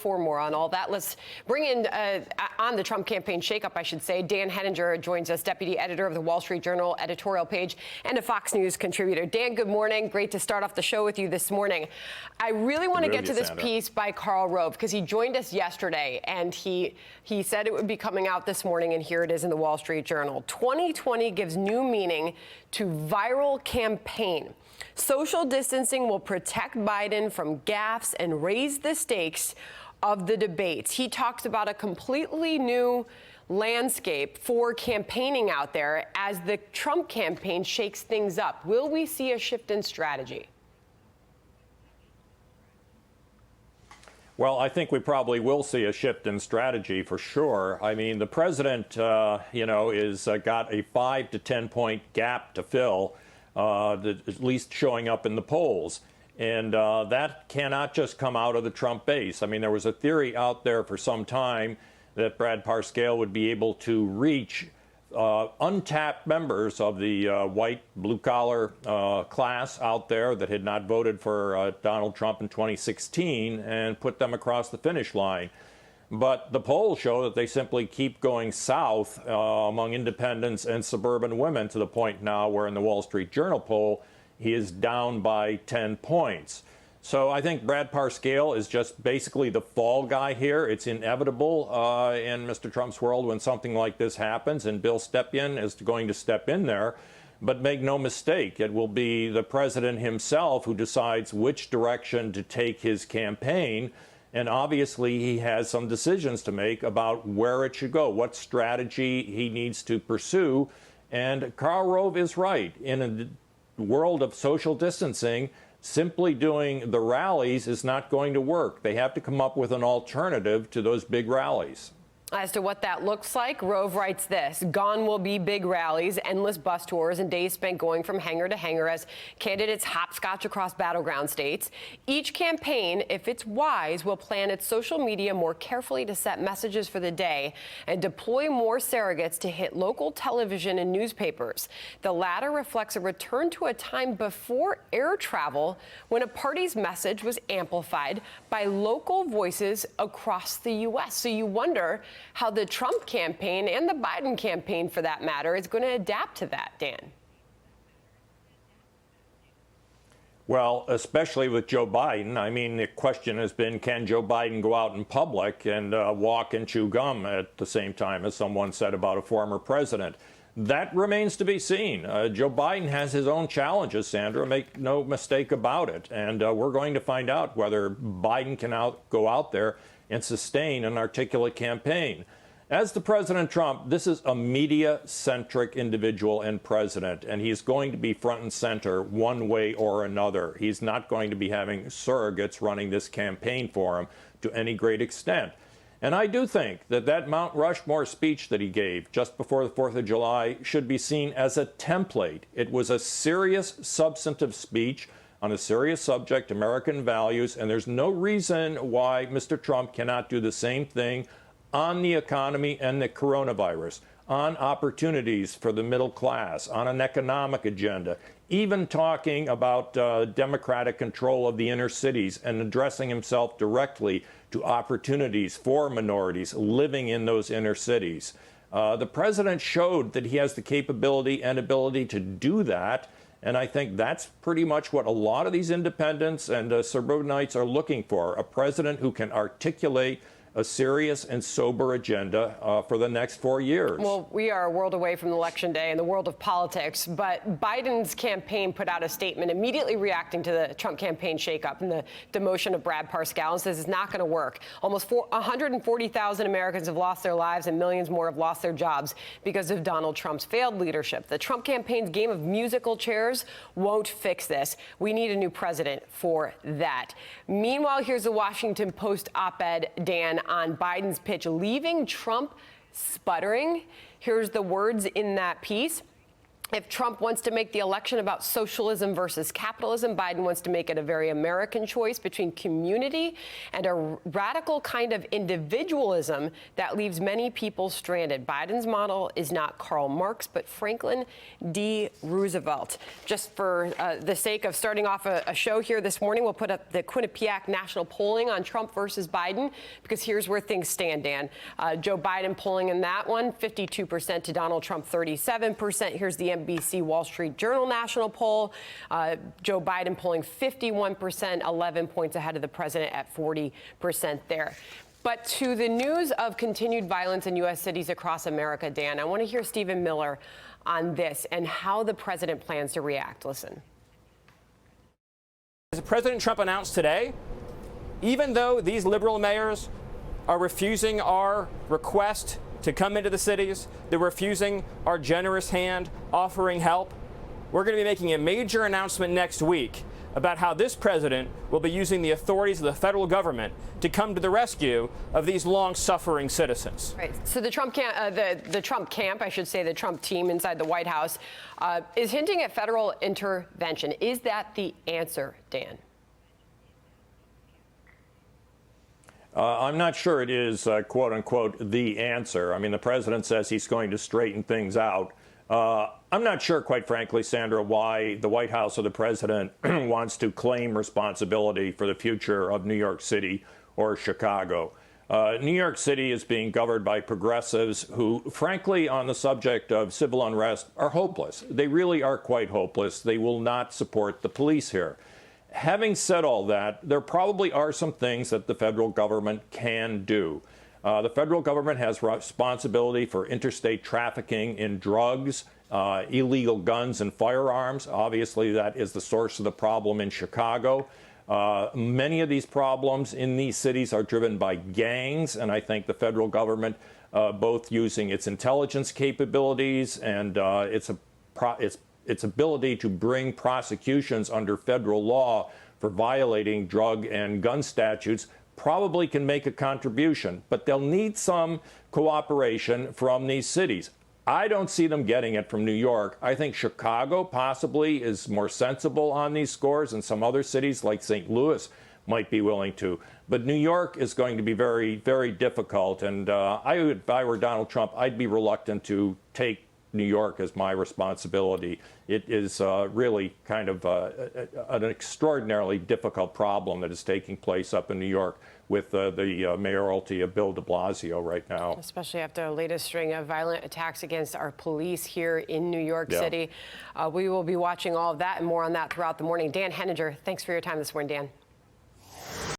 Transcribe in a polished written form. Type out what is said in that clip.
For more on all that, let's bring in, on the Trump campaign shakeup, I should say, Dan Henninger joins us, deputy editor of the Wall Street Journal editorial page and a Fox News contributor. Dan, good morning. Great to start off the show with you this morning. I really want to get to this piece by Karl Rove because he joined us yesterday and he said it would be coming out this morning, and here it is in the Wall Street Journal. 2020 gives new meaning to viral campaign. Social distancing will protect Biden from gaffes and raise the stakes of the debates. He talks about a completely new landscape for campaigning out there as the Trump campaign shakes things up. Will we see a shift in strategy? Well, I think we probably will see a shift in strategy for sure. I mean, the president, is got a 5 to 10 point gap to fill, at least showing up in the polls. And that cannot just come out of the Trump base. I mean, there was a theory out there for some time that Brad Parscale would be able to reach untapped members of the white blue-collar class out there that had not voted for Donald Trump in 2016 and put them across the finish line. But the polls show that they simply keep going south among independents and suburban women, to the point now where in the Wall Street Journal poll, he is down by 10 points. So I think Brad Parscale is just basically the fall guy here. It's inevitable in Mr. Trump's world when something like this happens, and Bill Stepien is going to step in there. But make no mistake, it will be the president himself who decides which direction to take his campaign. And obviously, he has some decisions to make about where it should go, what strategy he needs to pursue. And Karl Rove is right. In a world of social distancing, simply doing the rallies is not going to work. They have to come up with an alternative to those big rallies. As to what that looks like, Rove writes this: gone will be big rallies, endless bus tours, and days spent going from hangar to hangar as candidates hopscotch across battleground states. Each campaign, if it's wise, will plan its social media more carefully to set messages for the day and deploy more surrogates to hit local television and newspapers. The latter reflects a return to a time before air travel, when a party's message was amplified by local voices across the U.S. So you wonder how the Trump campaign, and the Biden campaign for that matter, is going to adapt to that, Dan. Well, especially with Joe Biden. I mean, the question has been, can Joe Biden go out in public and walk and chew gum at the same time, as someone said about a former president? That remains to be seen. Joe Biden has his own challenges, Sandra, make no mistake about it. And we're going to find out whether Biden can go out there and sustain an articulate campaign. As the President Trump, this is a media-centric individual and president, and he's going to be front and center one way or another. He's not going to be having surrogates running this campaign for him to any great extent. And I do think that that Mount Rushmore speech that he gave just before the 4th of July should be seen as a template. It was a serious, substantive speech on a serious subject, American values, and there's no reason why Mr. Trump cannot do the same thing on the economy and the coronavirus, on opportunities for the middle class, on an economic agenda, even talking about democratic control of the inner cities and addressing himself directly to opportunities for minorities living in those inner cities. The president showed that he has the capability and ability to do that. And I think that's pretty much what a lot of these independents and suburbanites are looking for, a president who can articulate a serious and sober agenda for the next 4 years. Well, we are a world away from Election Day in the world of politics, but Biden's campaign put out a statement immediately reacting to the Trump campaign shakeup and the demotion of Brad Parscale, and says it's not going to work. Almost 140,000 Americans have lost their lives and millions more have lost their jobs because of Donald Trump's failed leadership. The Trump campaign's game of musical chairs won't fix this. We need a new president for that. Meanwhile, here's the Washington Post op-ed, Dan, on Biden's pitch, leaving Trump sputtering. Here's the words in that piece. If Trump wants to make the election about socialism versus capitalism, Biden wants to make it a very American choice between community and a radical kind of individualism that leaves many people stranded. Biden's model is not Karl Marx, but Franklin D. Roosevelt. Just for the sake of starting off a show here this morning, we'll put up the Quinnipiac national polling on Trump versus Biden, because here's where things stand, Dan. Joe Biden polling in that one, 52% to Donald Trump, 37%. Here's the NBC Wall Street Journal national poll. Joe Biden polling 51%, 11 points ahead of the president at 40% there. But to the news of continued violence in U.S. cities across America, Dan, I want to hear Stephen Miller on this and how the president plans to react. Listen. As President Trump announced today, even though these liberal mayors are refusing our request to come into the cities, they're refusing our generous hand offering help, we're going to be making a major announcement next week about how this president will be using the authorities of the federal government to come to the rescue of these long-suffering citizens. Right. So the Trump camp, the Trump camp, I should say, the Trump team inside the White House is hinting at federal intervention. Is that the answer, Dan? I'm not sure it is, quote unquote, the answer. I mean, the president says he's going to straighten things out. I'm not sure, quite frankly, Sandra, why the White House or the president wants to claim responsibility for the future of New York City or Chicago. New York City is being governed by progressives who, frankly, on the subject of civil unrest, are hopeless. They really are quite hopeless. They will not support the police here. Having said all that, there probably are some things that the federal government can do. The federal government has responsibility for interstate trafficking in drugs, illegal guns and firearms. Obviously, that is the source of the problem in Chicago. Many of these problems in these cities are driven by gangs, and I think the federal government, both using its intelligence capabilities and its ability to bring prosecutions under federal law for violating drug and gun statutes, probably can make a contribution. But they'll need some cooperation from these cities. I don't see them getting it from New York. I think Chicago possibly is more sensible on these scores, and some other cities like St. Louis might be willing to. But New York is going to be very, very difficult. And if I were Donald Trump, I'd be reluctant to take New York as my responsibility. It is really kind of an extraordinarily difficult problem that is taking place up in New York with the mayoralty of Bill de Blasio right now. Especially after the latest string of violent attacks against our police here in New York City. We will be watching all of that and more on that throughout the morning. Dan Henninger, thanks for your time this morning, Dan.